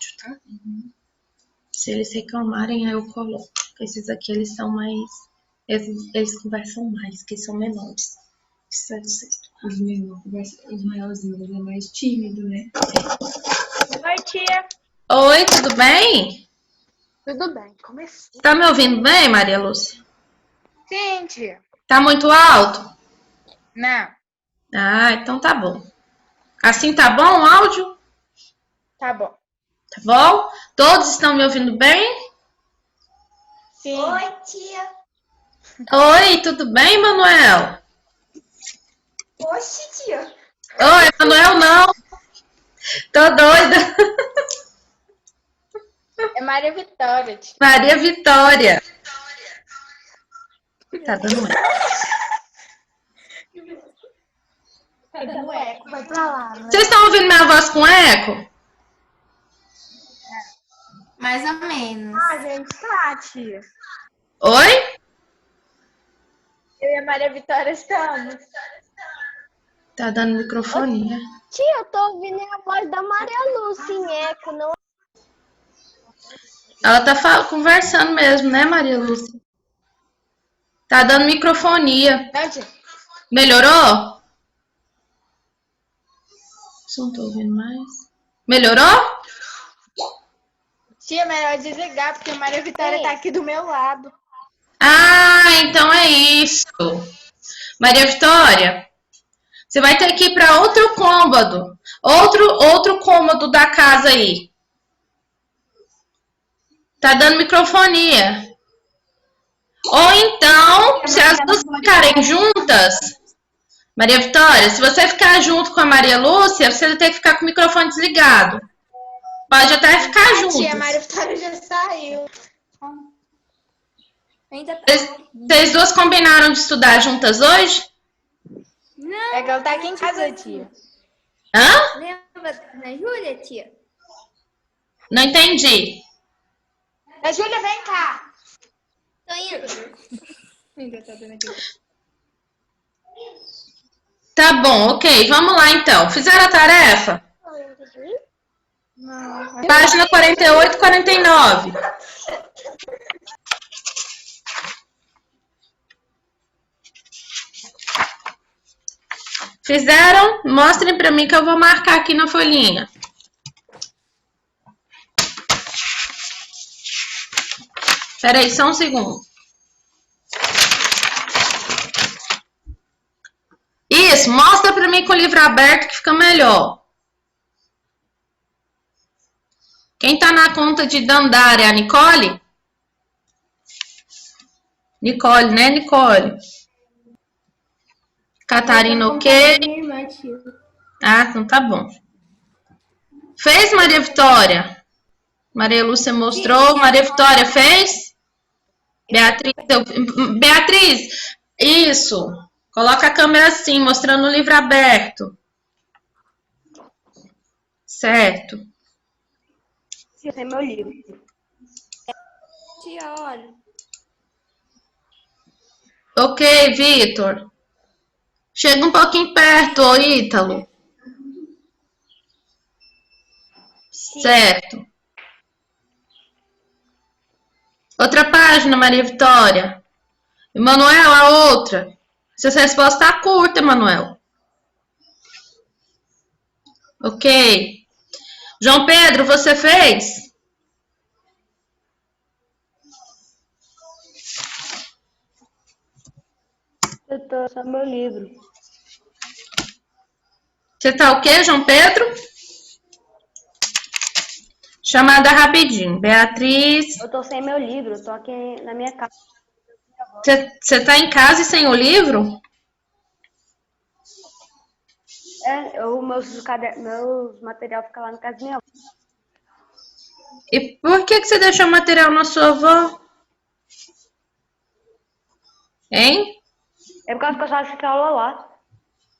áudio, tá? Se eles reclamarem, aí eu coloco. Esses aqui, eles são mais... Eles conversam mais, que são menores. Certo, certo. Os maiorzinhos, ele é mais tímido, né? Oi, tia. Oi, tudo bem? Tudo bem, começou. Tá me ouvindo bem, Maria Lúcia? Sim, tia. Tá muito alto? Não, Ah, então tá bom. Assim tá bom o áudio? tá bom. Tá bom? Todos estão me ouvindo bem? Sim. Oi, tia. Oi, tudo bem, Manuel? Oxi, tia. Oi, Manuel não. Tô doida. É Maria Vitória, tia. Maria Vitória. Tá dando eco. Tá dando eco, vai pra lá. Né? Vocês estão ouvindo minha voz com eco? Mais ou menos. Ah, gente, tá, tia. Oi? Eu e a Maria Vitória estamos. Tá dando microfonia. Tia, eu tô ouvindo a voz da Maria Lúcia em eco, não? Ela tá conversando mesmo, né, Maria Lúcia? Tá dando microfonia. Não, tia. Melhorou? Não tô ouvindo mais. Melhorou? Tia, melhor desligar, porque a Maria Vitória Sim. tá aqui do meu lado. Ah, então é isso. Maria Vitória, você vai ter que ir para outro cômodo. Outro cômodo da casa aí. Tá dando microfonia. Ou então, se as duas ficarem juntas, Maria Vitória, se você ficar junto com a Maria Lúcia, você vai ter que ficar com o microfone desligado. Pode até ficar junto. Tia, a Maria Vitória já saiu. Ainda tá. Vocês duas combinaram de estudar juntas hoje? Não. É que ela tá aqui em casa, tia. Hã? Lembra da Júlia, tia? Não entendi. A Júlia, vem cá. Tô indo. Ainda tá dando aqui. Tá bom, ok. Vamos lá então. Fizeram a tarefa? Não. Página 48 e 49. Fizeram? Mostrem pra mim que eu vou marcar aqui na folhinha. Peraí, só um segundo. Isso, mostra pra mim com o livro aberto que fica melhor. Quem tá na conta de Dandara é a Nicole? Nicole, né, Nicole? Catarina, ok? Minha irmã, tia. Ah, então tá bom. Fez, Maria Vitória? Maria Lúcia mostrou. Maria Vitória fez? Beatriz, Beatriz, isso. Coloca a câmera assim, mostrando o livro aberto. Certo. Tia, tem meu livro. Tia, olha. Ok, Vitor. Chega um pouquinho perto, ô Ítalo. Certo. Outra página, Maria Vitória. Emanuel, a outra. Essa resposta tá curta, Emanuel. Ok. João Pedro, você fez? Eu tô só meu livro. Você tá o quê, João Pedro? Chamada rapidinho. Beatriz. Eu tô sem meu livro, eu tô aqui na minha casa. Você tá em casa e sem o livro? Meus material ficam lá na casa da minha avó. E por que você deixou o material na sua avó? Hein? É por causa que eu só assisto aula lá.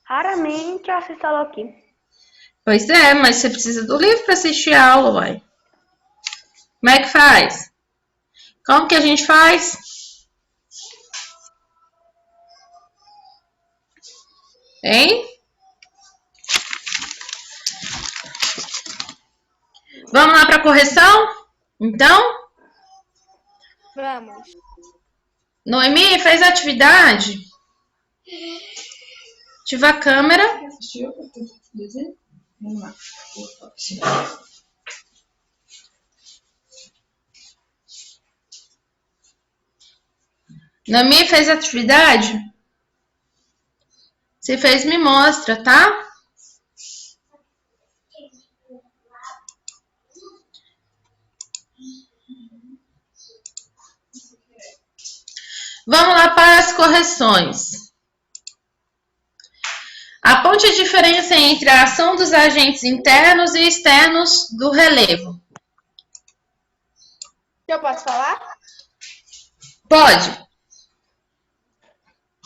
Raramente eu assisto aula aqui. Pois é, mas você precisa do livro para assistir a aula, uai. Como é que faz? Como que a gente faz? Hein? Vamos lá para a correção? Então, Vamos. Noemi, fez a atividade? Ativa a câmera. Vamos lá. Noemi, fez a atividade? Se fez, me mostra, tá? Vamos lá para as correções. Aponte a diferença entre a ação dos agentes internos e externos do relevo. Eu posso falar? Pode.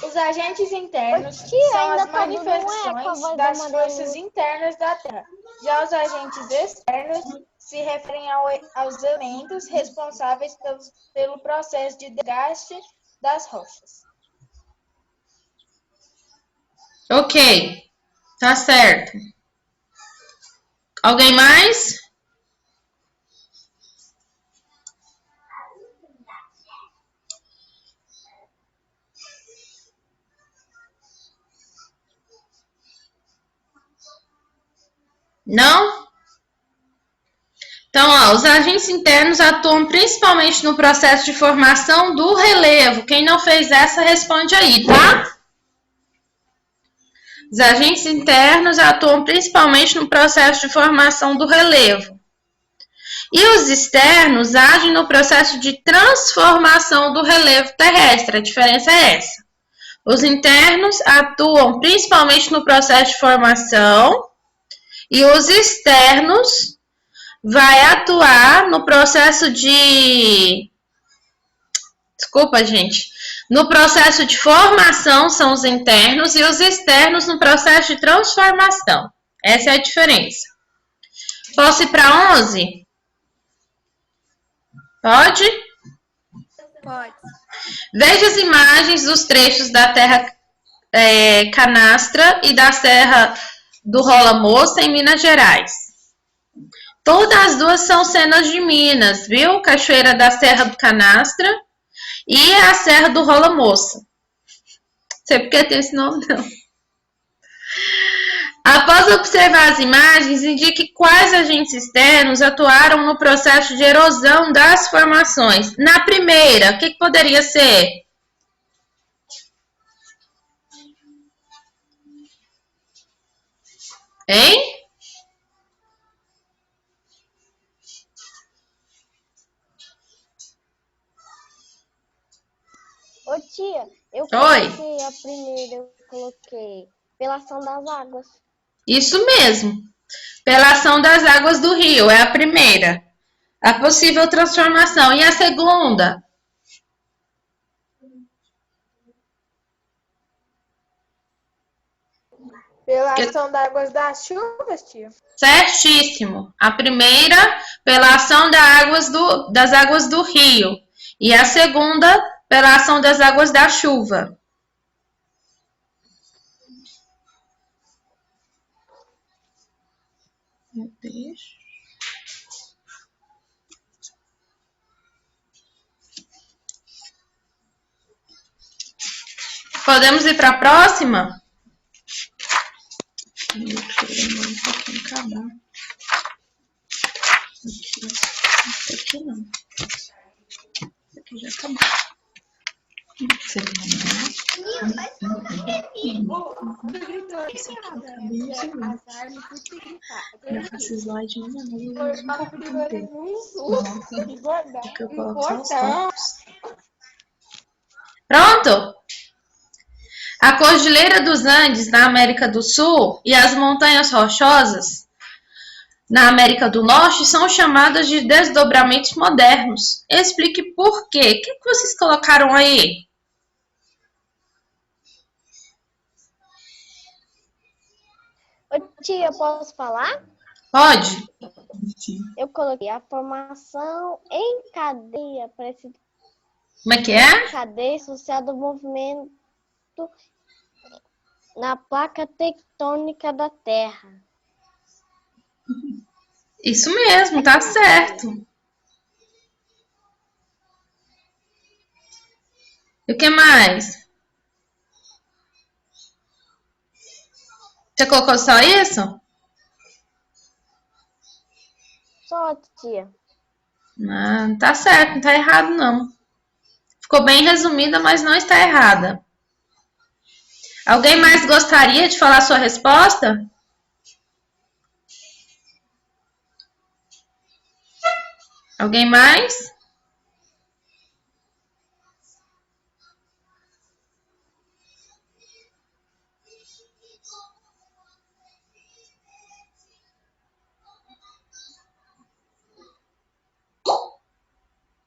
Os agentes internos Tia, são ainda as tá dando um eco, a manifestações voz das da Maria forças Lúcia. internas da Terra. Já os agentes externos se referem aos elementos responsáveis pelo processo de desgaste das rochas. Ok. Tá certo. Alguém mais? Não? Então, ó, os agentes internos atuam principalmente no processo de formação do relevo. Quem não fez essa, responde aí, tá? Os agentes internos atuam principalmente no processo de formação do relevo. E os externos agem no processo de transformação do relevo terrestre. A diferença é essa. Os internos atuam principalmente no processo de formação e os externos vai atuar no processo de... Desculpa, gente. No processo de formação são os internos e os externos no processo de transformação. Essa é a diferença. Posso ir para 11? Pode? Pode. Veja as imagens dos trechos da Terra Canastra e da Serra do Rola Moça em Minas Gerais. Todas as duas são cenas de Minas, viu? Cachoeira da Serra do Canastra e a Serra do Rola Moça. Não sei porque tem esse nome, não. Após observar as imagens, indique quais agentes externos atuaram no processo de erosão das formações. Na primeira, o que poderia ser? Hein? Ô tia, eu Oi. coloquei a primeira, eu coloquei pela ação das águas. Isso mesmo. Pela ação das águas do rio, é a primeira. A possível transformação. E a segunda? Pela ação das águas das chuvas, tia? Certíssimo. A primeira, pela ação das águas do rio. E a segunda, pela ação das águas da chuva. Meu Deus. Podemos ir para a próxima? Deixa eu demorar um pouquinho acabar. Aqui não. Aqui já acabou. Você já faço slide no Pronto? A Cordilheira dos Andes, na América do Sul, e as Montanhas Rochosas, na América do Norte, são chamadas de desdobramentos modernos. Explique por quê. O que vocês colocaram aí? Ô tia, posso falar? Pode? Eu coloquei a formação em cadeia, Como é que é? cadeia associada ao movimento na placa tectônica da Terra. Isso mesmo, tá certo. E o que mais? Você colocou só isso? Só, tia. Ah, tá certo, não tá errado não. Ficou bem resumida, mas não está errada. Alguém mais gostaria de falar sua resposta? Alguém mais?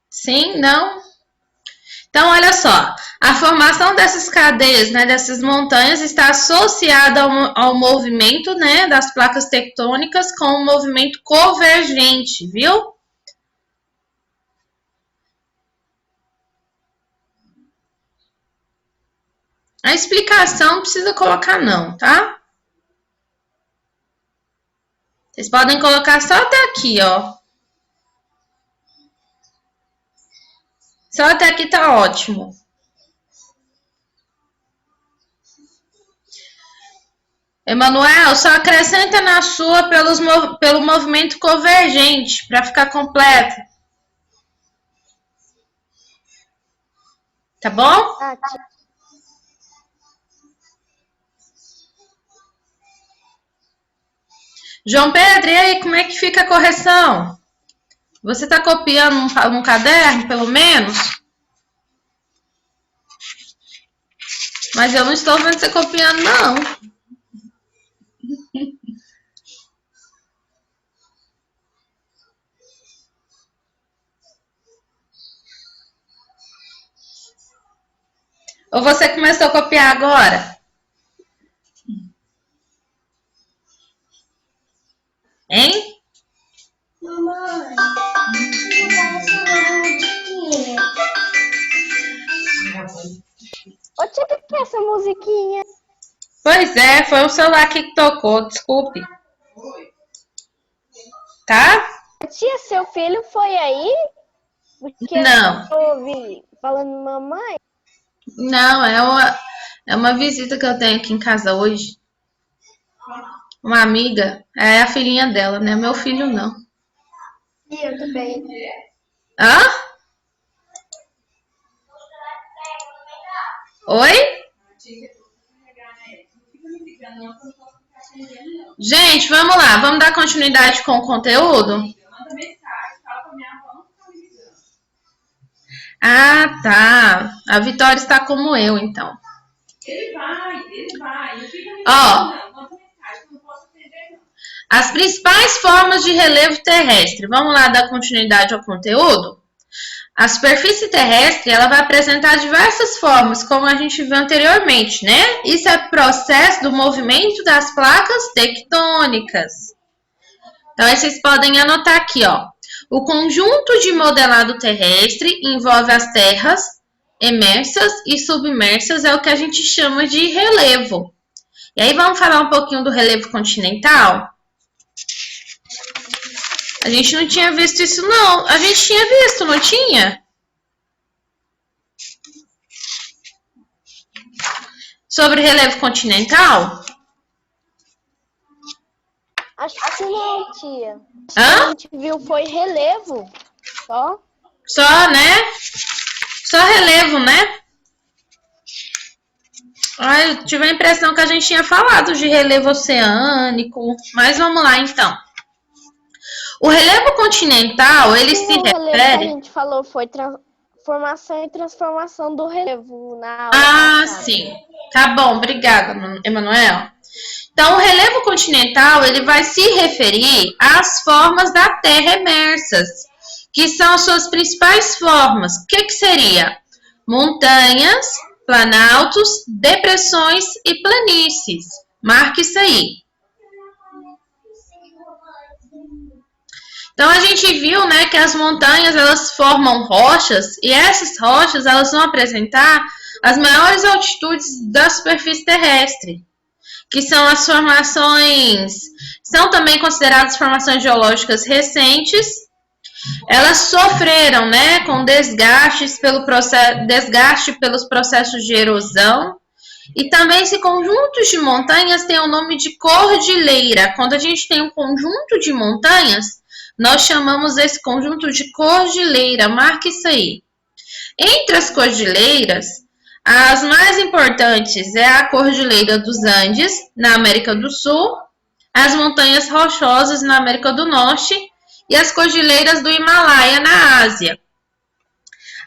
Sim? Não? Então, olha só. A formação dessas cadeias, né, dessas montanhas, está associada ao movimento, né, das placas tectônicas com o movimento convergente, viu? A explicação não precisa colocar não, tá? Vocês podem colocar só até aqui, ó. Só até aqui tá ótimo. Emanuel, só acrescenta na sua pelo movimento convergente, para ficar completo. Tá bom? Ah, tia. João Pedro, e aí, como é que fica a correção? Você tá copiando um caderno, pelo menos? Mas eu não estou vendo você copiando, não. Ou você começou a copiar agora? Hein? Mamãe, Ô, tia, o que é essa musiquinha? Pois é, foi o celular que tocou, desculpe. Tá? Tia, seu filho foi aí? Porque Não. eu ouvi falando mamãe. Não, é uma visita que eu tenho aqui em casa hoje. Uma amiga, é a filhinha dela, né? Meu filho não. e eu também. Hã? Oi? Gente, vamos lá. Vamos dar continuidade com o conteúdo? Ah, tá. A Vitória está como eu, então. Ele vai. Ó, as principais formas de relevo terrestre. Vamos lá dar continuidade ao conteúdo? A superfície terrestre, ela vai apresentar diversas formas, como a gente viu anteriormente, né? Isso é processo do movimento das placas tectônicas. Então, aí vocês podem anotar aqui, ó. O conjunto de modelado terrestre envolve as terras emersas e submersas, é o que a gente chama de relevo. E aí vamos falar um pouquinho do relevo continental? A gente não tinha visto isso, não. A gente tinha visto, não tinha? Sobre relevo continental? Acho que não, tia. Hã? A gente viu foi relevo. Só. Só, né? Só relevo, né? Ai, eu tive a impressão que a gente tinha falado de relevo oceânico. Mas vamos lá, então. O relevo continental, ele se O relevo que a refere... gente falou foi formação e transformação do relevo na aula Ah, passada. sim. Tá bom, obrigada, Emanuel. Então, o relevo continental, ele vai se referir às formas da Terra emersas, que são as suas principais formas. O que seria? Montanhas, planaltos, depressões e planícies. Marque isso aí. Então, a gente viu, né, que as montanhas, elas formam rochas, e essas rochas, elas vão apresentar as maiores altitudes da superfície terrestre. que são as formações, são também consideradas formações geológicas recentes. Elas sofreram, né, com desgaste pelos processos de erosão. E também esse conjunto de montanhas tem o nome de cordilheira. Quando a gente tem um conjunto de montanhas, nós chamamos esse conjunto de cordilheira. Marque isso aí. Entre as cordilheiras, as mais importantes é a Cordilheira dos Andes, na América do Sul, as Montanhas Rochosas, na América do Norte, e as Cordilheiras do Himalaia, na Ásia.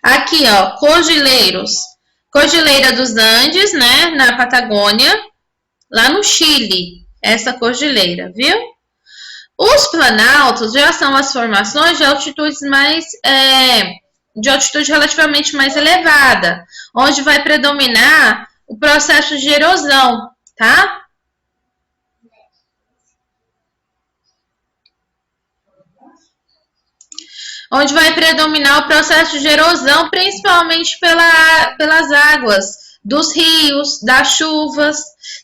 Aqui, ó, cordilheiros. Cordilheira dos Andes, né, na Patagônia, lá no Chile, essa cordilheira, viu? Os planaltos já são as formações de altitudes de altitude relativamente mais elevada, onde vai predominar o processo de erosão, tá? Onde vai predominar o processo de erosão, principalmente pelas águas dos rios, das chuvas.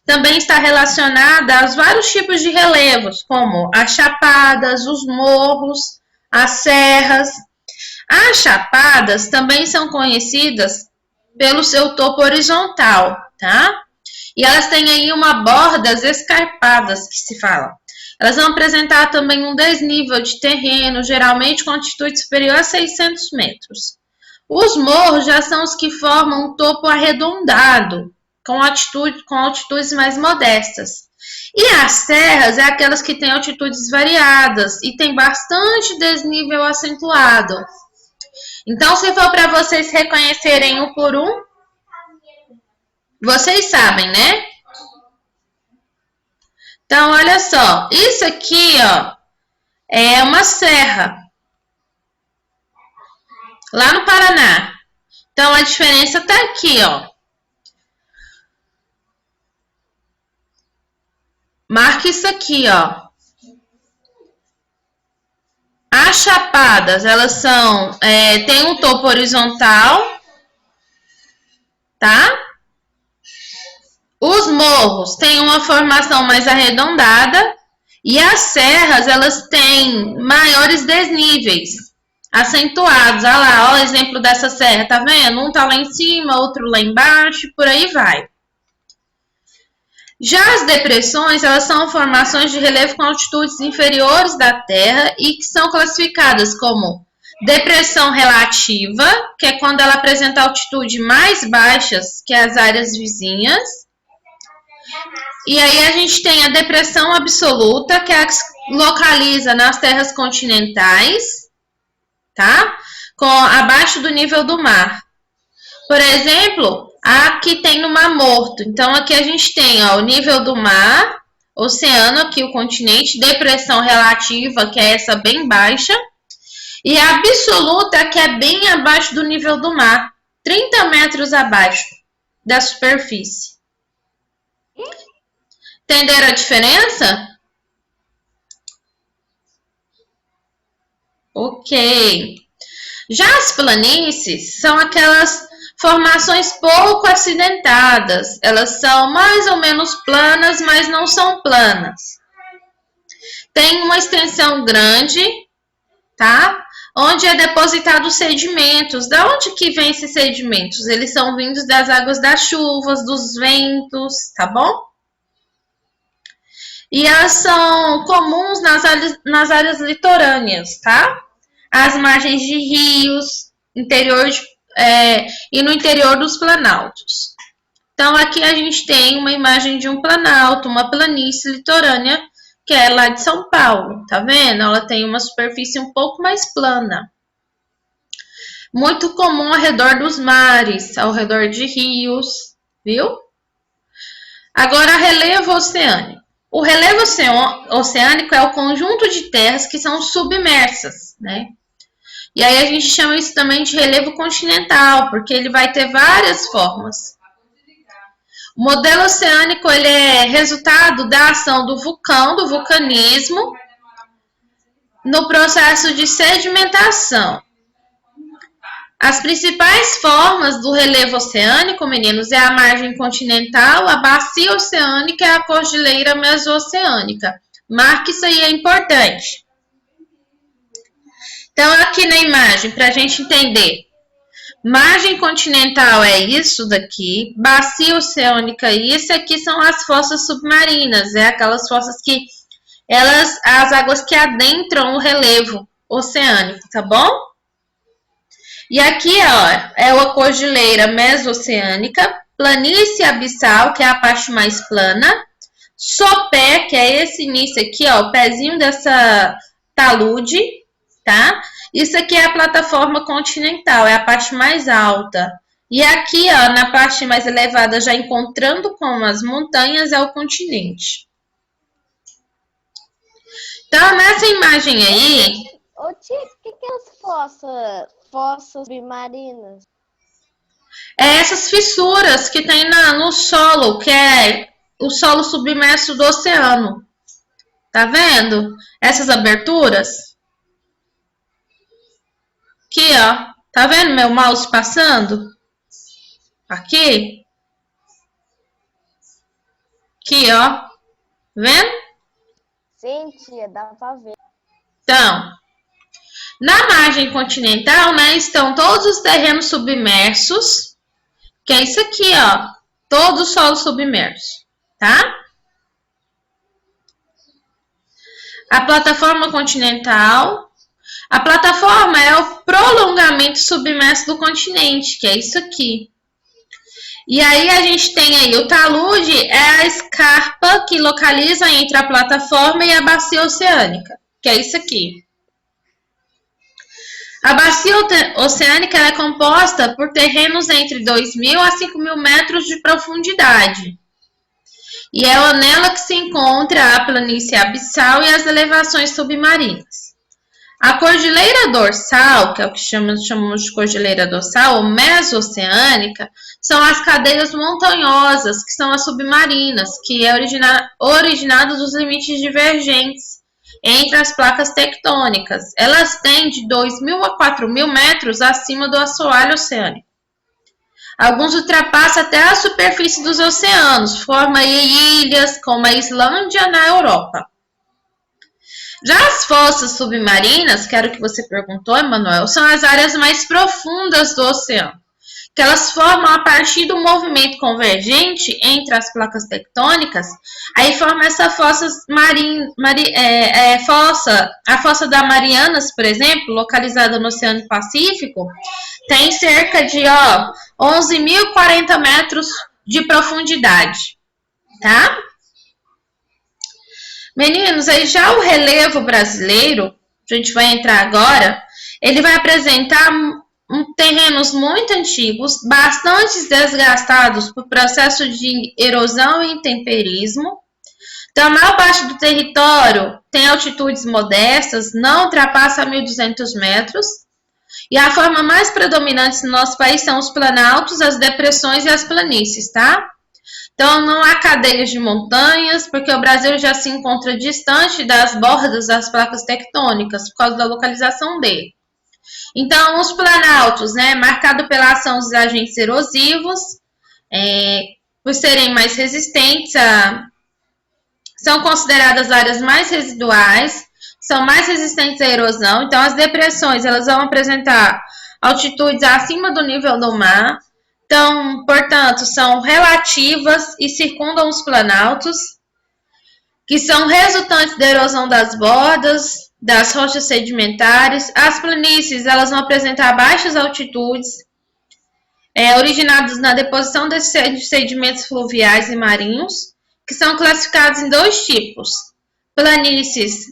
Também está relacionada aos vários tipos de relevos, como as chapadas, os morros, as serras. As chapadas também são conhecidas pelo seu topo horizontal, tá? E elas têm aí bordas escarpadas, que se fala. Elas vão apresentar também um desnível de terreno, geralmente com altitude superior a 600 metros. Os morros já são os que formam um topo arredondado, com altitudes mais modestas. E as serras é aquelas que têm altitudes variadas e tem bastante desnível acentuado. Então, se for para vocês reconhecerem um por um, vocês sabem, né? Então, olha só, isso aqui, ó, é uma serra, lá no Paraná. Então, a diferença tá aqui, ó. Marque isso aqui, ó. As chapadas, elas tem um topo horizontal, tá? Os morros têm uma formação mais arredondada e as serras, elas têm maiores desníveis, acentuados. Olha lá, ó, o exemplo dessa serra, tá vendo? Um tá lá em cima, outro lá embaixo, por aí vai. Já as depressões, elas são formações de relevo com altitudes inferiores da Terra e que são classificadas como depressão relativa, que é quando ela apresenta altitude mais baixas que as áreas vizinhas. E aí a gente tem a depressão absoluta, que é a que se localiza nas terras continentais, tá? Abaixo do nível do mar. Por exemplo, a que tem no Mar Morto. Então, aqui a gente tem, ó, o nível do mar, oceano, aqui o continente, depressão relativa, que é essa bem baixa, e a absoluta, que é bem abaixo do nível do mar, 30 metros abaixo da superfície. Entenderam a diferença? Ok. Já as planícies são aquelas formações pouco acidentadas. Elas são mais ou menos planas, mas não são planas. Tem uma extensão grande, tá? Onde é depositado sedimentos. Da onde que vem esses sedimentos? Eles são vindos das águas das chuvas, dos ventos, tá bom? E elas são comuns nas áreas litorâneas, tá? As margens de rios, e no interior dos planaltos. Então, aqui a gente tem uma imagem de um planalto, uma planície litorânea, que é lá de São Paulo, tá vendo? Ela tem uma superfície um pouco mais plana. Muito comum ao redor dos mares, ao redor de rios, viu? Agora, relevo oceânico. O relevo oceânico é o conjunto de terras que são submersas, né? E aí a gente chama isso também de relevo continental, porque ele vai ter várias formas. O modelo oceânico, ele é resultado da ação do vulcanismo, no processo de sedimentação. As principais formas do relevo oceânico, meninos, é a margem continental, a bacia oceânica e a cordilheira mesoceânica. Marque isso aí, é importante. Então, aqui na imagem, para a gente entender. Margem continental é isso daqui, bacia oceânica, isso aqui são as fossas submarinas, é aquelas fossas que as águas que adentram o relevo oceânico, tá bom? E aqui, ó, é a cordilheira mesoceânica, planície abissal, que é a parte mais plana, sopé, que é esse início aqui, ó, o pezinho dessa talude, tá? Isso aqui é a plataforma continental, é a parte mais alta. E aqui, ó, na parte mais elevada, já encontrando com as montanhas, é o continente. Então, nessa imagem aí... Ô, tia, o que é as fossas submarinas? É essas fissuras que tem no solo, que é o solo submerso do oceano. Tá vendo? Essas aberturas. Aqui, ó. Tá vendo meu mouse passando? Aqui. Aqui, ó. Vendo? Sim, tia, dá pra ver. Então, na margem continental, né, estão todos os terrenos submersos, que é isso aqui, ó. Todo o solo submerso, tá? A plataforma continental. A plataforma é o prolongamento submerso do continente, que é isso aqui. E aí a gente tem aí o talude, é a escarpa que localiza entre a plataforma e a bacia oceânica, que é isso aqui. A bacia oceânica é composta por terrenos entre 2.000 a 5.000 metros de profundidade. E é nela que se encontra a planície abissal e as elevações submarinas. A cordilheira dorsal, que é o que chamamos de cordilheira dorsal, ou mesoceânica, são as cadeias montanhosas, que são as submarinas, que é originada dos limites divergentes entre as placas tectônicas. Elas têm de 2.000 a 4.000 metros acima do assoalho oceânico. Alguns ultrapassam até a superfície dos oceanos, formam ilhas como a Islândia na Europa. Já as fossas submarinas, que era o que você perguntou, Emanuel, são as áreas mais profundas do oceano, que elas formam a partir do movimento convergente entre as placas tectônicas, aí forma essa fossa a fossa da Marianas, por exemplo, localizada no Oceano Pacífico, tem cerca de 11.040 metros de profundidade, tá? Meninos, aí já o relevo brasileiro, a gente vai entrar agora, ele vai apresentar terrenos muito antigos, bastante desgastados por processo de erosão e intemperismo. Então, a maior parte do território tem altitudes modestas, não ultrapassa 1.200 metros. E a forma mais predominante no nosso país são os planaltos, as depressões e as planícies, tá? Então, não há cadeias de montanhas, porque o Brasil já se encontra distante das bordas das placas tectônicas, por causa da localização dele. Então, os planaltos, né, marcado pela ação dos agentes erosivos, por serem mais resistentes, são consideradas áreas mais residuais, são mais resistentes à erosão. Então, as depressões, elas vão apresentar altitudes acima do nível do mar. Então, portanto, são relativas e circundam os planaltos, que são resultantes da erosão das bordas, das rochas sedimentares. As planícies, elas vão apresentar baixas altitudes, originadas na deposição de sedimentos fluviais e marinhos, que são classificados em dois tipos: planícies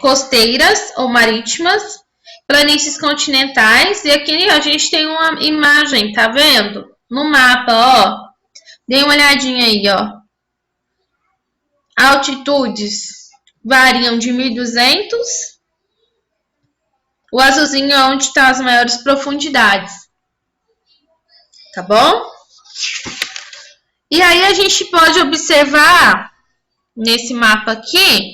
costeiras ou marítimas, planícies continentais. E aqui a gente tem uma imagem, tá vendo? No mapa, ó. Dê uma olhadinha aí, ó. Altitudes variam de 1.200. O azulzinho é onde estão as maiores profundidades. Tá bom? E aí a gente pode observar nesse mapa aqui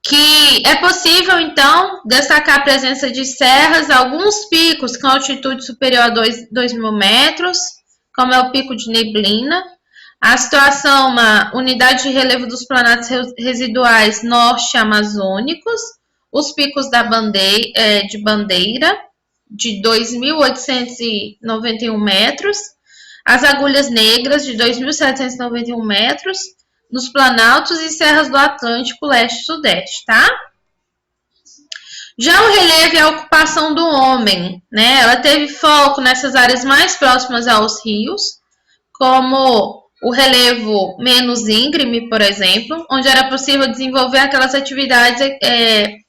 que é possível, então, destacar a presença de serras, alguns picos com altitude superior a 2.000 metros, como é o pico de Neblina, a situação, uma unidade de relevo dos planatos residuais norte amazônicos, os picos de Bandeira, de 2.891 metros, as agulhas negras, de 2.791 metros, nos planaltos e serras do Atlântico leste e sudeste, tá? Já o relevo e a ocupação do homem, né? Ela teve foco nessas áreas mais próximas aos rios, como o relevo menos íngreme, por exemplo, onde era possível desenvolver aquelas atividades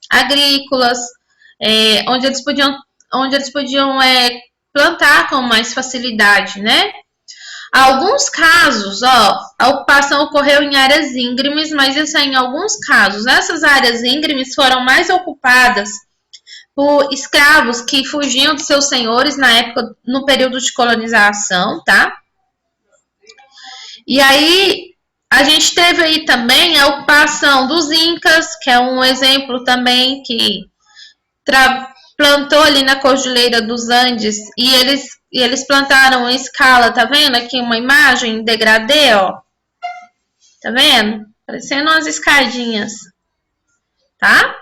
agrícolas, onde eles podiam plantar com mais facilidade, né? Alguns casos, a ocupação ocorreu em áreas íngremes, mas isso é em alguns casos. Essas áreas íngremes foram mais ocupadas por escravos que fugiam de seus senhores na época, no período de colonização, tá? E aí, a gente teve aí também a ocupação dos incas, que é um exemplo também que plantou ali na Cordilheira dos Andes, e eles plantaram em escala, tá vendo aqui uma imagem em degradê, ó. Tá vendo? Parecendo umas escadinhas, tá?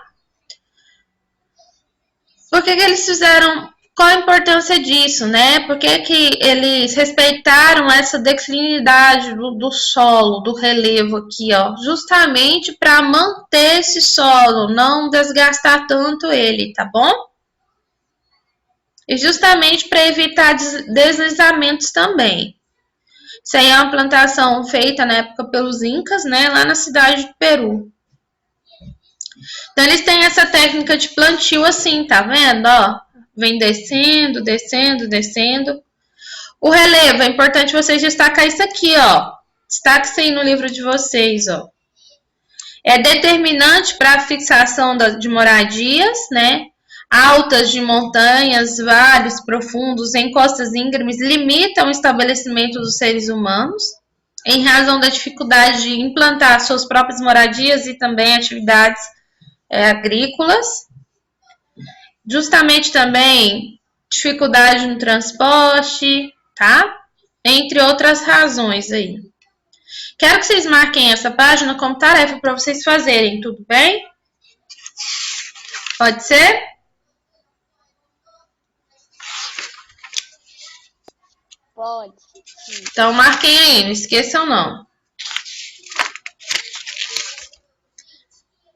Por que eles fizeram, qual a importância disso, né? Por que eles respeitaram essa declinidade do solo, do relevo aqui, ó? Justamente para manter esse solo, não desgastar tanto ele, tá bom? E justamente para evitar deslizamentos também. Isso aí é uma plantação feita na época pelos incas, né, lá na cidade do Peru. Então, eles têm essa técnica de plantio assim, tá vendo? Ó, vem descendo, descendo, descendo. O relevo, é importante vocês destacar isso aqui, ó. Destaque isso aí no livro de vocês, ó. É determinante para a fixação de moradias, né? Altas de montanhas, vales profundos, encostas íngremes limitam o estabelecimento dos seres humanos em razão da dificuldade de implantar suas próprias moradias e também atividades agrícolas. Justamente também dificuldade no transporte, tá? Entre outras razões aí. Quero que vocês marquem essa página como tarefa para vocês fazerem, tudo bem? Pode ser? Pode. Então, marquem aí, não esqueçam não.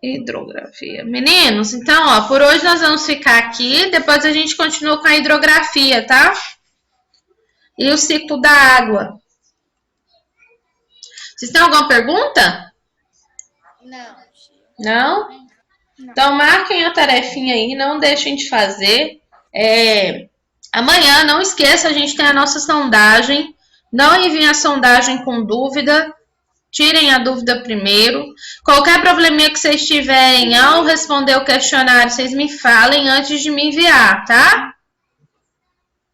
Hidrografia. Meninos, então, ó, por hoje nós vamos ficar aqui, depois a gente continua com a hidrografia, tá? E o ciclo da água. Vocês têm alguma pergunta? Não. Não? Então, marquem a tarefinha aí, não deixem de fazer. Amanhã, não esqueça, a gente tem a nossa sondagem. Não enviem a sondagem com dúvida. Tirem a dúvida primeiro. Qualquer probleminha que vocês tiverem ao responder o questionário, vocês me falem antes de me enviar, tá?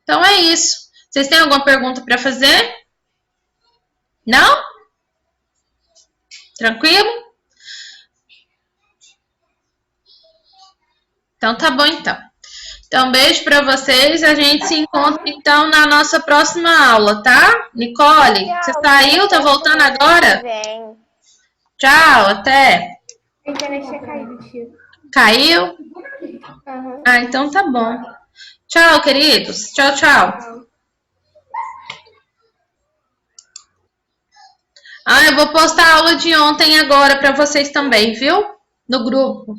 Então, é isso. Vocês têm alguma pergunta para fazer? Não? Tranquilo? Então, tá bom, então. Então, beijo para vocês. A gente se encontra, então, na nossa próxima aula, tá? Nicole, você saiu? Tá voltando agora? Vem. Tchau, até. A internet tinha caído, tia. Caiu? Aham. Ah, então tá bom. Tchau, queridos. Tchau, tchau. Ah, eu vou postar a aula de ontem agora para vocês também, viu? No grupo.